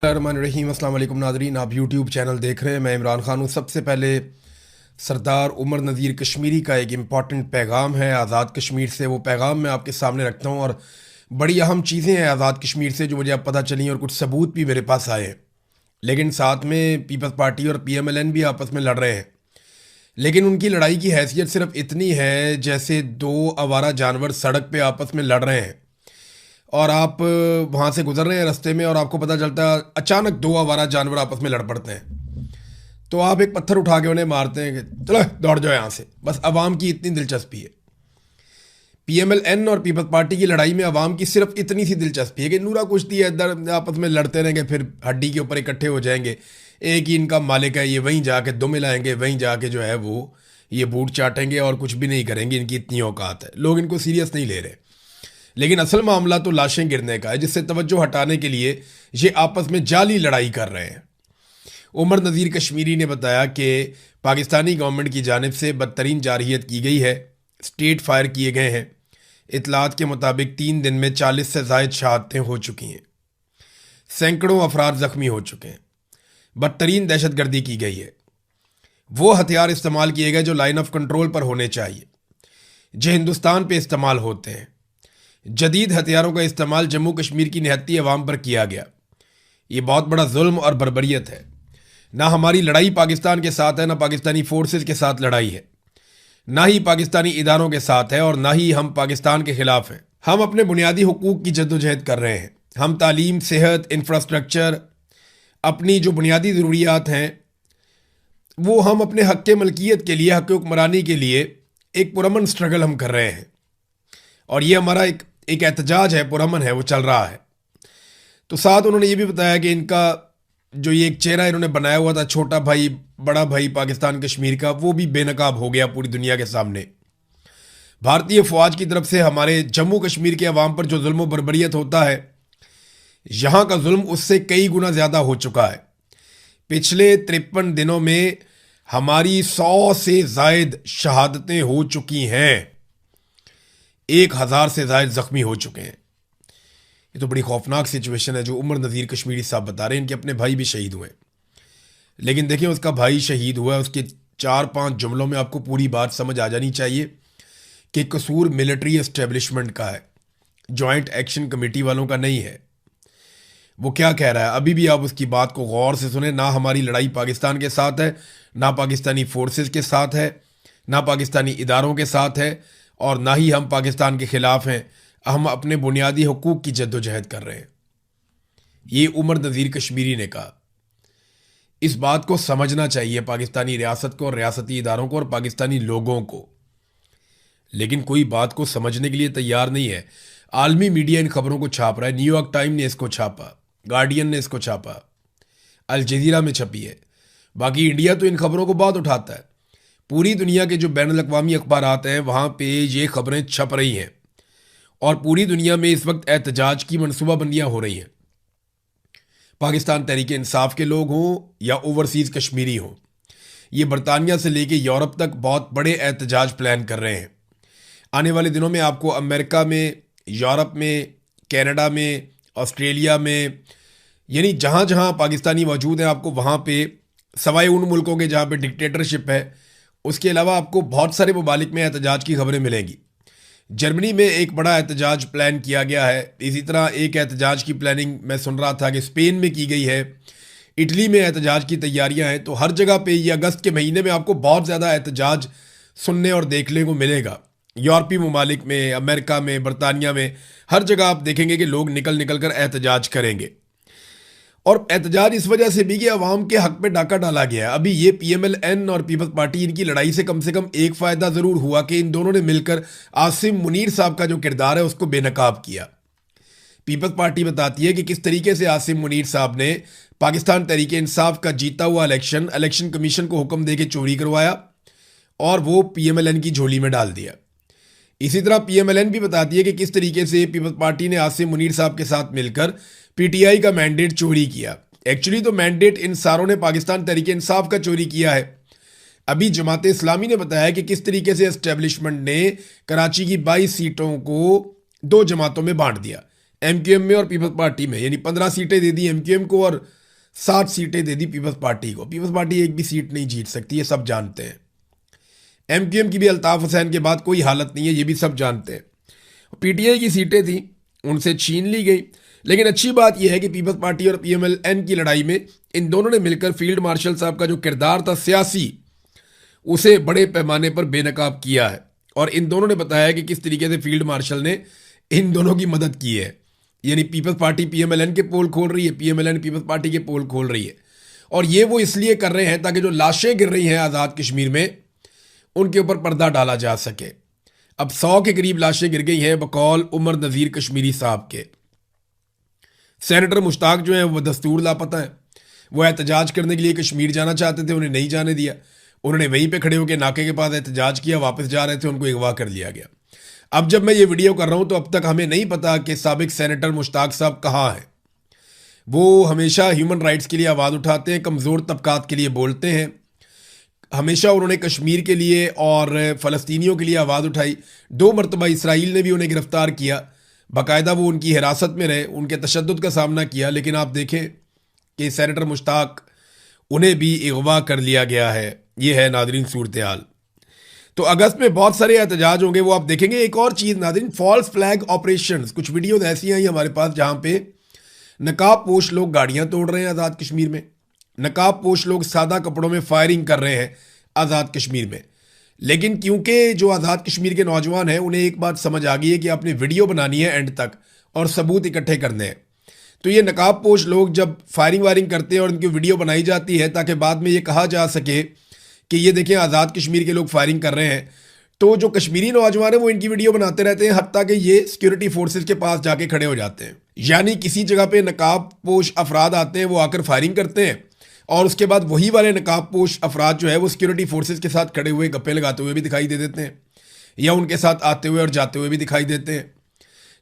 रहीम अस्सलाम वालेकुम नादरीन, आप यूट्यूब चैनल देख रहे हैं। मैं इमरान खान हूँ। सबसे पहले सरदार उमर नज़ीर कश्मीरी का एक इम्पॉर्टेंट पैगाम है आज़ाद कश्मीर से। वो पैगाम मैं आपके सामने रखता हूँ और बड़ी अहम चीज़ें हैं आज़ाद कश्मीर से जो मुझे अब पता चली और कुछ सबूत भी मेरे पास आए हैं। लेकिन साथ में पीपल्स पार्टी और PMLN भी आपस में लड़ रहे हैं। लेकिन उनकी लड़ाई की हैसियत सिर्फ इतनी है जैसे दो आवारा जानवर सड़क पे आपस में लड़ रहे हैं और आप वहाँ से गुजर रहे हैं रास्ते में और आपको पता चलता है अचानक दो आवारा जानवर आपस में लड़ पड़ते हैं। तो आप एक पत्थर उठा के उन्हें मारते हैं कि चलो दौड़ जाओ यहाँ से। बस अवाम की इतनी दिलचस्पी है। PMLN और पीपल्स पार्टी की लड़ाई में अवाम की सिर्फ इतनी सी दिलचस्पी है कि नूरा कुश्ती है, इधर आपस में लड़ते रहेंगे, फिर हड्डी के ऊपर इकट्ठे हो जाएंगे। एक ही इनका मालिक है, ये वहीं जाके दुम मिलाएंगे, वहीं जाके जो है वो ये बूट चाटेंगे और कुछ भी नहीं करेंगे। इनकी इतनी औकात है, लोग इनको सीरियस नहीं ले रहे। लेकिन असल मामला तो लाशें गिरने का है, जिससे तवज्जो हटाने के लिए ये आपस में जाली लड़ाई कर रहे हैं। उमर नज़ीर कश्मीरी ने बताया कि पाकिस्तानी गवर्नमेंट की जानिब से बदतरीन जारहियत की गई है, स्टेट फायर किए गए हैं। इतलात के मुताबिक 3 दिन में 40 से ज़ायद शहादतें हो चुकी हैं, सैकड़ों अफराद ज़ख्मी हो चुके हैं, बदतरीन दहशतगर्दी की गई है। वो हथियार इस्तेमाल किए गए जो लाइन ऑफ कंट्रोल पर होने चाहिए, जो हिंदुस्तान पे इस्तेमाल होते हैं। जदीद हथियारों का इस्तेमाल जम्मू कश्मीर की निहत्ती अवाम पर किया गया। ये बहुत बड़ा जुल्म और बर्बरियत है। ना हमारी लड़ाई पाकिस्तान के साथ है, ना पाकिस्तानी फोर्सेस के साथ लड़ाई है, ना ही पाकिस्तानी इदारों के साथ है और ना ही हम पाकिस्तान के खिलाफ हैं। हम अपने बुनियादी हुकूक की जद्दोजहद कर रहे हैं। हम तालीम, सेहत, इंफ्रास्ट्रक्चर, अपनी जो बुनियादी ज़रूरियात हैं वो हम अपने हक़ के मलकियत के लिए, हक़ के हुक्मरानी के लिए एक पुरअमन स्ट्रगल हम कर रहे हैं। और ये हमारा एक एहतजाज है, पुरअमन है, वो चल रहा है। तो साथ उन्होंने ये भी बताया कि इनका जो ये एक चेहरा इन्होंने बनाया हुआ था, छोटा भाई बड़ा भाई पाकिस्तान कश्मीर का, वो भी बेनकाब हो गया पूरी दुनिया के सामने। भारतीय फौज की तरफ से हमारे जम्मू कश्मीर के अवाम पर जो जुल्म बर्बरियत होता है, यहाँ का जुल्म उससे कई गुना ज़्यादा हो चुका है। पिछले 53 दिनों में हमारी 100 से ज़ायद शहादतें हो चुकी हैं, 1000 से ज़ायद ज़ख्मी हो चुके हैं। ये तो बड़ी खौफनाक सिचुएशन है जो उमर नज़ीर कश्मीरी साहब बता रहे हैं। इनके अपने भाई भी शहीद हुए, लेकिन देखिए उसका भाई शहीद हुआ है, उसके 4-5 जुमलों में आपको पूरी बात समझ आ जानी चाहिए कि कसूर मिलिट्री एस्टेब्लिशमेंट का है, जॉइंट एक्शन कमेटी वालों का नहीं है। वो क्या कह रहा है अभी भी आप उसकी बात को गौर से सुने। ना हमारी लड़ाई पाकिस्तान के साथ है, ना पाकिस्तानी फोर्सेस के साथ है, ना पाकिस्तानी इदारों के साथ है और ना ही हम पाकिस्तान के ख़िलाफ़ हैं। हम अपने बुनियादी हुकूक की जद्दोजहद कर रहे हैं। ये उमर नज़ीर कश्मीरी ने कहा। इस बात को समझना चाहिए पाकिस्तानी रियासत को और रियासती इदारों को और पाकिस्तानी लोगों को, लेकिन कोई बात को समझने के लिए तैयार नहीं है। आलमी मीडिया इन खबरों को छाप रहा है। न्यूयॉर्क टाइम ने इसको छापा, गार्डियन ने इसको छापा, अल जजीरा में छपी है। बाकी इंडिया तो इन खबरों को बहुत उठाता है। पूरी दुनिया के जो बैनुल अक़वामी अखबारात हैं वहाँ पे ये खबरें छप रही हैं और पूरी दुनिया में इस वक्त एहतजाज की मनसूबाबंदियाँ हो रही हैं। पाकिस्तान तहरीक इंसाफ के लोग हों या ओवरसीज़ कश्मीरी हों, ये बरतानिया से लेके यूरोप तक बहुत बड़े एहतजाज प्लान कर रहे हैं। आने वाले दिनों में आपको अमेरिका में, यूरोप में, कनाडा में, ऑस्ट्रेलिया में, यानी जहाँ जहाँ पाकिस्तानी मौजूद हैं, आपको वहाँ पे सवाए उन मुल्कों के जहाँ पे डिक्टेटरशिप है, उसके अलावा आपको बहुत सारे ममालिक में एहतजाज की खबरें मिलेंगी। जर्मनी में एक बड़ा एहतजाज प्लान किया गया है। इसी तरह एक एहतजाज की प्लानिंग मैं सुन रहा था कि स्पेन में की गई है, इटली में एहतजाज की तैयारियां हैं। तो हर जगह पे ये अगस्त के महीने में आपको बहुत ज़्यादा एहतजाज सुनने और देखने को मिलेगा। यूरोपीय ममालिक में, अमेरिका में, बरतानिया में, हर जगह आप देखेंगे कि लोग निकल निकल कर एहतजाज करेंगे। और एहतजाज इस वजह से भी कि अवाम के हक में डाका डाला गया है। अभी ये PMLN और पीपल्स पार्टी, इनकी लड़ाई से कम एक फ़ायदा ज़रूर हुआ कि इन दोनों ने मिलकर आसिम मुनीर साहब का जो किरदार है उसको बेनकाब किया। पीपल्स पार्टी बताती है कि किस तरीके से आसिम मुनीर साहब ने पाकिस्तान तहरीक इंसाफ का जीता हुआ इलेक्शन कमीशन को हुक्म दे के चोरी करवाया और वो PMLN की झोली में डाल दिया। इसी तरह PMLN भी बताती है कि किस तरीके से पीपल्स पार्टी ने आसिम मुनीर साहब के साथ मिलकर PTI का मैंडेट चोरी किया। एक्चुअली तो मैंडेट इन सारों ने पाकिस्तान तहरीक इंसाफ का चोरी किया है। अभी जमात इस्लामी ने बताया कि किस तरीके से एस्टेब्लिशमेंट ने कराची की 22 सीटों को 2 जमातों में बांट दिया। एमक्यूएम में और पीपल्स पार्टी में, यानी 15 सीटें दे दी एमक्यूएम को और 7 सीटें दे दी पीपल्स पार्टी को। पीपल्स पार्टी एक भी सीट नहीं जीत सकती, ये सब जानते हैं। एमक्यूएम की भी अल्ताफ हुसैन के बाद कोई हालत नहीं है, ये भी सब जानते हैं। पीटीआई की सीटें थी, उनसे छीन ली गई। लेकिन अच्छी बात यह है कि पीपल्स पार्टी और पीएमएल-एन की लड़ाई में इन दोनों ने मिलकर फील्ड मार्शल साहब का जो किरदार था सियासी, उसे बड़े पैमाने पर बेनकाब किया है। और इन दोनों ने बताया कि किस तरीके से फील्ड मार्शल ने इन दोनों की मदद की है। यानी पीपल्स पार्टी पीएमएल-एन के पोल खोल रही है, पीएमएल-एन पीपल्स पार्टी के पोल खोल रही है। और ये वो इसलिए कर रहे हैं ताकि जो लाशें गिर रही हैं आज़ाद कश्मीर में, उनके ऊपर पर्दा डाला जा सके। अब 100 के करीब लाशें गिर गई हैं बकौल उमर नज़ीर कश्मीरी साहब के। सेनेटर मुश्ताक जो है वो दस्तूर लापता है। वो एहतजाज करने के लिए कश्मीर जाना चाहते थे, उन्हें नहीं जाने दिया। उन्होंने वहीं पे खड़े होकर नाके के पास एहतजाज किया, वापस जा रहे थे, उनको अगवा कर लिया गया। अब जब मैं ये वीडियो कर रहा हूँ तो अब तक हमें नहीं पता कि साबिक सेनेटर मुश्ताक साहब कहाँ हैं। वो हमेशा ह्यूमन राइट्स के लिए आवाज़ उठाते हैं, कमज़ोर तबकात के लिए बोलते हैं। हमेशा उन्होंने कश्मीर के लिए और फ़लस्तीनियों के लिए आवाज़ उठाई। 2 मरतबा इसराइल ने भी उन्हें गिरफ़्तार किया, बाकायदा वो उनकी हिरासत में रहे, उनके तशद्दुद का सामना किया। लेकिन आप देखें कि सेनेटर मुश्ताक, उन्हें भी अगवा कर लिया गया है। ये है नाज़रीन सूरत हाल। तो अगस्त में बहुत सारे एहतजाज होंगे, वो आप देखेंगे। एक और चीज़ नाज़रीन, फॉल्स फ्लैग ऑपरेशंस, कुछ वीडियोज़ ऐसी आई हमारे पास जहाँ पे नकाब पोश लोग गाड़ियाँ तोड़ रहे हैं आज़ाद कश्मीर में। नकाब पोश लोग सादा कपड़ों में फायरिंग कर रहे हैं आज़ाद कश्मीर में। लेकिन क्योंकि जो आज़ाद कश्मीर के नौजवान हैं उन्हें एक बात समझ आ गई है कि आपने वीडियो बनानी है एंड तक और सबूत इकट्ठे करने हैं। तो ये नकाब पोश लोग जब फायरिंग वायरिंग करते हैं और उनकी वीडियो बनाई जाती है ताकि बाद में ये कहा जा सके कि ये देखें आज़ाद कश्मीर के लोग फायरिंग कर रहे हैं, तो जो कश्मीरी नौजवान हैं वो इनकी वीडियो बनाते रहते हैं, हत्ता कि ये सिक्योरिटी फोर्सेस के पास जाके खड़े हो जाते हैं। यानी किसी जगह पे नकाब पोश अफराद आते हैं, वो आकर फायरिंग करते हैं और उसके बाद वही वाले नकाब पोश अफराद जो है वो सिक्योरिटी फोर्सेस के साथ खड़े हुए गप्पे लगाते हुए भी दिखाई दे देते हैं, या उनके साथ आते हुए और जाते हुए भी दिखाई देते हैं।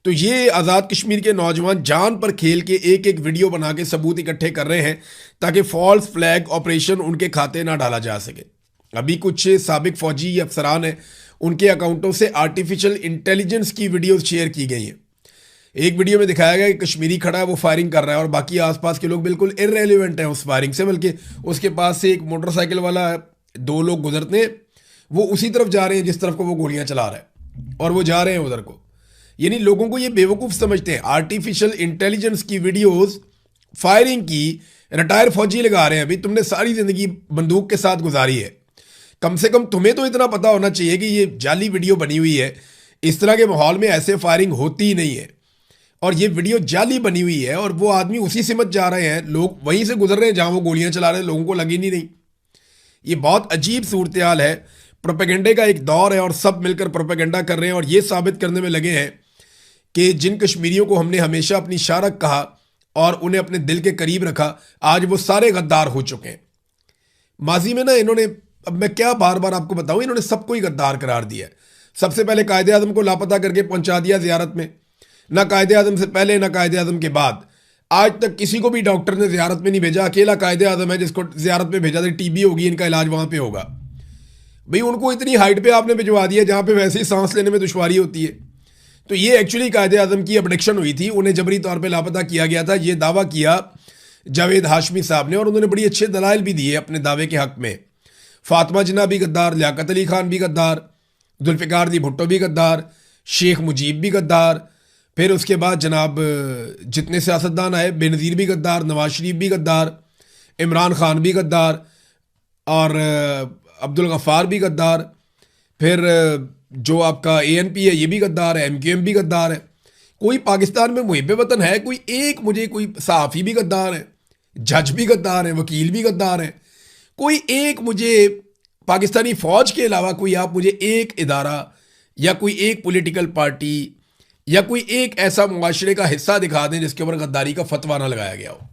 तो ये आज़ाद कश्मीर के नौजवान जान पर खेल के एक एक वीडियो बना के सबूत इकट्ठे कर रहे हैं ताकि फॉल्स फ्लैग ऑपरेशन उनके खाते ना डाला जा सके। अभी कुछ साबिक फौजी अफसरान हैं, उनके अकाउंटों से आर्टिफिशियल इंटेलिजेंस की वीडियोस शेयर की गई हैं। एक वीडियो में दिखाया गया कि कश्मीरी खड़ा है, वो फायरिंग कर रहा है और बाकी आसपास के लोग बिल्कुल इररेलेवेंट हैं उस फायरिंग से, बल्कि उसके पास से एक मोटरसाइकिल वाला 2 लोग गुजरते हैं, वो उसी तरफ जा रहे हैं जिस तरफ को वो गोलियां चला रहा है और वो जा रहे हैं उधर को। यानी लोगों को ये बेवकूफ़ समझते हैं। आर्टिफिशियल इंटेलिजेंस की वीडियोस फायरिंग की रिटायर फौजी लगा रहे हैं। अभी तुमने सारी ज़िंदगी बंदूक के साथ गुजारी है, कम से कम तुम्हें तो इतना पता होना चाहिए कि ये जाली वीडियो बनी हुई है, इस तरह के माहौल में ऐसे फायरिंग होती ही नहीं है और ये वीडियो जाली बनी हुई है और वो आदमी उसी से मत जा रहे हैं, लोग वहीं से गुजर रहे हैं जहां वो गोलियां चला रहे हैं, लोगों को लगी नहीं। ये बहुत अजीब सूरत हाल है। प्रोपेगेंडे का एक दौर है और सब मिलकर प्रोपेगेंडा कर रहे हैं और ये साबित करने में लगे हैं कि जिन कश्मीरियों को हमने हमेशा अपनी शारक कहा और उन्हें अपने दिल के करीब रखा, आज वो सारे गद्दार हो चुके हैं। माजी में ना इन्होंने, अब मैं क्या बार बार आपको बताऊं, इन्होंने सबको ही गद्दार करार दिया है। सबसे पहले कायदे आज़म को लापता करके पहुंचा दिया ज़ियारत में, ना कायदे आज़म से पहले ना कायदे आज़म के बाद। आज तक किसी को भी डॉक्टर ने ज़ियारत में नहीं भेजा, अकेला कायदे आज़म है जिसको ज़ियारत में भेजा था। टीबी होगी, इनका इलाज वहाँ पे होगा। भाई उनको इतनी हाइट पे आपने भिजवा दिया जहाँ पे वैसे ही सांस लेने में दुश्वारी होती है। तो ये एक्चुअली कायदे आज़म की अबडक्शन हुई थी, उन्हें जबरी तौर पर लापता किया गया था। ये दावा किया जावेद हाशमी साहब ने और उन्होंने बड़ी अच्छे दलाइल भी दिए अपने दावे के हक़ में। फातिमा जिन्ना भी गद्दार, लियाकत अली खान भी गद्दार, जुल्फ़िकार अली भुट्टो भी गद्दार, शेख मुजीब भी गद्दार, फिर उसके बाद जनाब जितने सियासतदान आए, बेनज़ीर भी गद्दार, नवाज शरीफ भी गद्दार, इमरान खान भी गद्दार और अब्दुल गफ़ार भी गद्दार, फिर जो आपका ANP है ये भी गद्दार है, MQM भी गद्दार है। कोई पाकिस्तान में मुहिब वतन है कोई एक, मुझे कोई सहाफ़ी भी गद्दार है, जज भी गद्दार है, वकील भी गद्दार है, कोई एक मुझे पाकिस्तानी फ़ौज के अलावा कोई आप मुझे एक इदारा या कोई एक पॉलिटिकल पार्टी या कोई एक ऐसा मुआशरे का हिस्सा दिखा दें जिसके ऊपर गद्दारी का फतवा ना लगाया गया हो।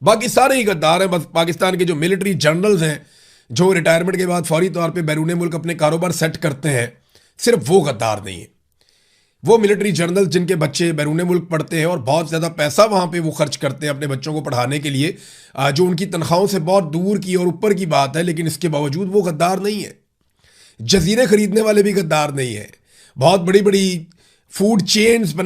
बाकी सारे ही गद्दार हैं। बस पाकिस्तान के जो मिलिट्री जनरल्स हैं जो रिटायरमेंट के बाद फौरी तौर पे बैरून मुल्क अपने कारोबार सेट करते हैं, सिर्फ वो गद्दार नहीं है। वो मिलिट्री जनरल जिनके बच्चे बैरून मुल्क पढ़ते हैं और बहुत ज़्यादा पैसा वहाँ पे वो खर्च करते हैं अपने बच्चों को पढ़ाने के लिए, जो उनकी तनख्वाहों से बहुत दूर की और ऊपर की बात है, लेकिन इसके बावजूद वो गद्दार नहीं है। जजीरे खरीदने वाले भी गद्दार नहीं है। बहुत बड़ी बड़ी फूड चेन्स बना